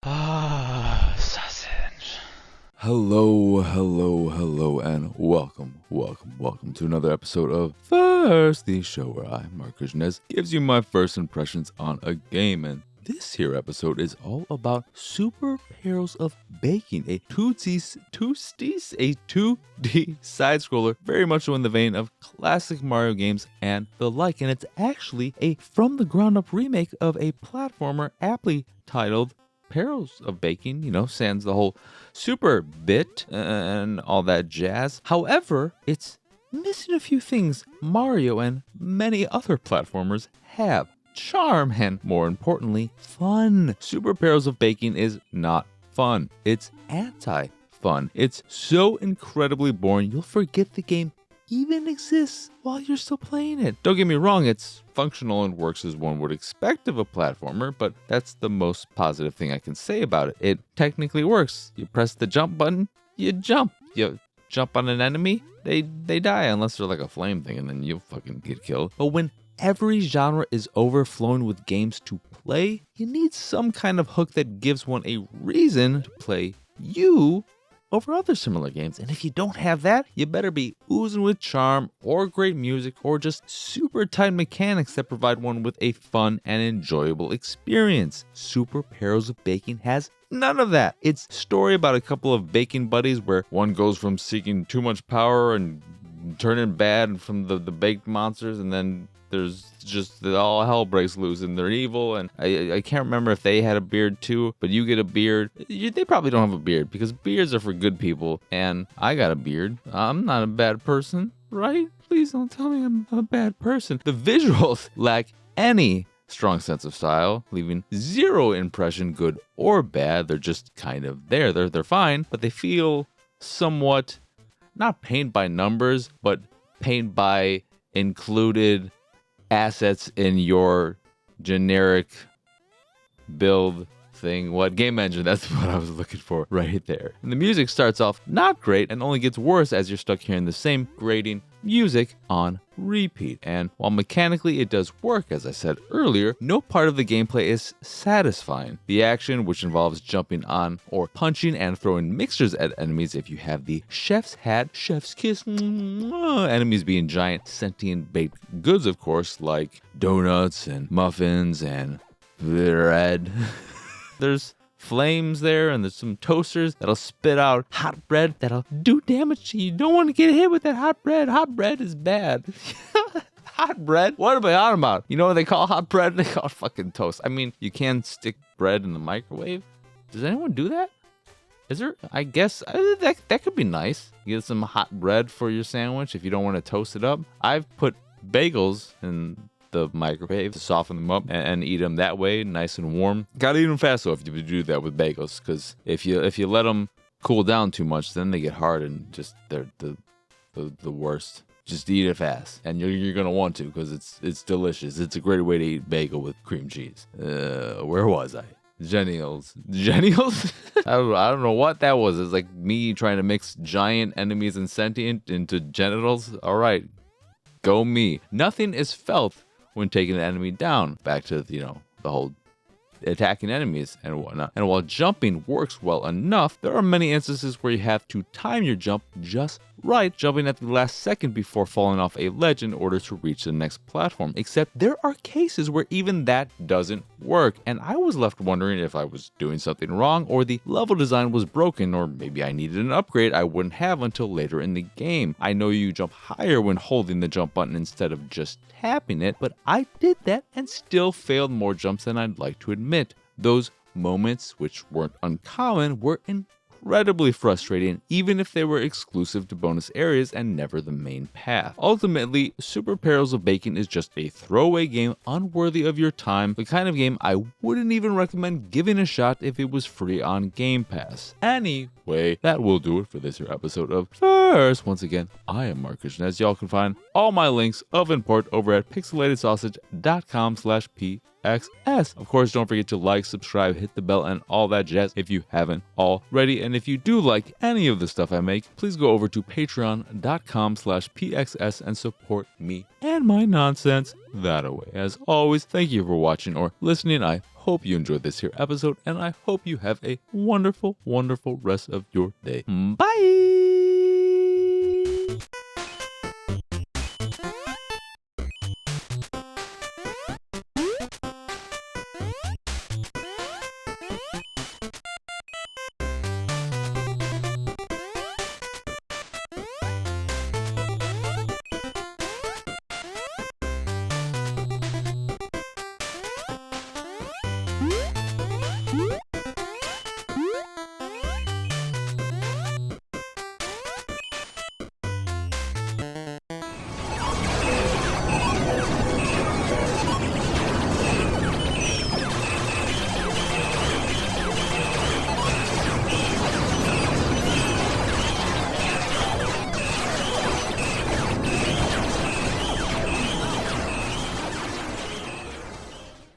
Sausage. Hello, and welcome to another episode of First, the show where I, Marcus Nez, gives you my first impressions on a game. And this here episode is all about Super Perils of Baking, a 2D side-scroller, very much so in the vein of classic Mario games and the like. And it's actually a from-the-ground-up remake of a platformer aptly titled Perils of Baking, sans the whole super bit and all that jazz. However, it's missing a few things Mario and many other platformers have. Charm and, more importantly, fun. Super Perils of Baking is not fun. It's anti-fun. It's so incredibly boring, you'll forget the game even exists while you're still playing it. Don't get me wrong, it's functional and works as one would expect of a platformer, but that's the most positive thing I can say about it. It technically works. You press the jump button, you jump. You jump on an enemy, they die unless they're like a flame thing, and then you'll fucking get killed. But when every genre is overflowing with games to play, you need some kind of hook that gives one a reason to play you over other similar games. And if you don't have that, you better be oozing with charm or great music or just super tight mechanics that provide one with a fun and enjoyable experience. Super Perils of Baking has none of that. It's a story about a couple of baking buddies where one goes from seeking too much power and turning bad from the baked monsters, and then there's just all hell breaks loose and they're evil. And I can't remember if they had a beard too, but you get a beard. They probably don't have a beard because beards are for good people. And I got a beard. I'm not a bad person, right? Please don't tell me I'm a bad person. The visuals lack any strong sense of style, leaving zero impression, good or bad. They're just kind of there. They're fine, but they feel somewhat not paint by numbers, but paint by included assets in your generic build thing. What game engine? That's what I was looking for right there. And the music starts off not great and only gets worse as you're stuck hearing the same grating music on repeat. And while mechanically it does work, as I said earlier, no part of the gameplay is satisfying. The action, which involves jumping on or punching and throwing mixtures at enemies if you have the chef's hat, chef's kiss, enemies being giant sentient baked goods, of course, like donuts and muffins and bread. There's flames there, and there's some toasters that'll spit out hot bread that'll do damage to you. You don't want to get hit with that hot bread. Hot bread is bad. Hot bread? What am I on about? You know what they call hot bread? They call it fucking toast. I mean, you can stick bread in the microwave. Does anyone do that? Is there? I guess that could be nice. You get some hot bread for your sandwich if you don't want to toast it up. I've put bagels in the microwave to soften them up and eat them that way, nice and warm. Gotta eat them fast though if you do that with bagels, because if you let them cool down too much, then they get hard and just they're the worst. Just eat it fast, and you're gonna want to because it's delicious. It's a great way to eat bagel with cream cheese. Where was I? Genials. I don't know what that was. It's like me trying to mix giant enemies and sentient into genitals. All right, go me. Nothing is felt when taking an enemy down. Back to, the whole attacking enemies and whatnot. And while jumping works well enough, there are many instances where you have to time your jump just right, jumping at the last second before falling off a ledge in order to reach the next platform. Except there are cases where even that doesn't work, and I was left wondering if I was doing something wrong or the level design was broken, or maybe I needed an upgrade I wouldn't have until later in the game. I know you jump higher when holding the jump button instead of just tapping it, but I did that and still failed more jumps than I'd like to admit. Those moments, which weren't uncommon, were incredibly frustrating, even if they were exclusive to bonus areas and never the main path. Ultimately, Super Perils of Baking is just a throwaway game unworthy of your time, the kind of game I wouldn't even recommend giving a shot if it was free on Game Pass. Anyway, that will do it for this here episode of First. Once again, I am Marcus, and as y'all can find all my links of import over at pixelatedsausage.com/p PXS. Of course, don't forget to like, subscribe, hit the bell, and all that jazz if you haven't already. And if you do like any of the stuff I make, please go over to patreon.com/PXS and support me and my nonsense that away. As always, thank you for watching or listening. I hope you enjoyed this here episode, and I hope you have a wonderful, wonderful rest of your day. Bye!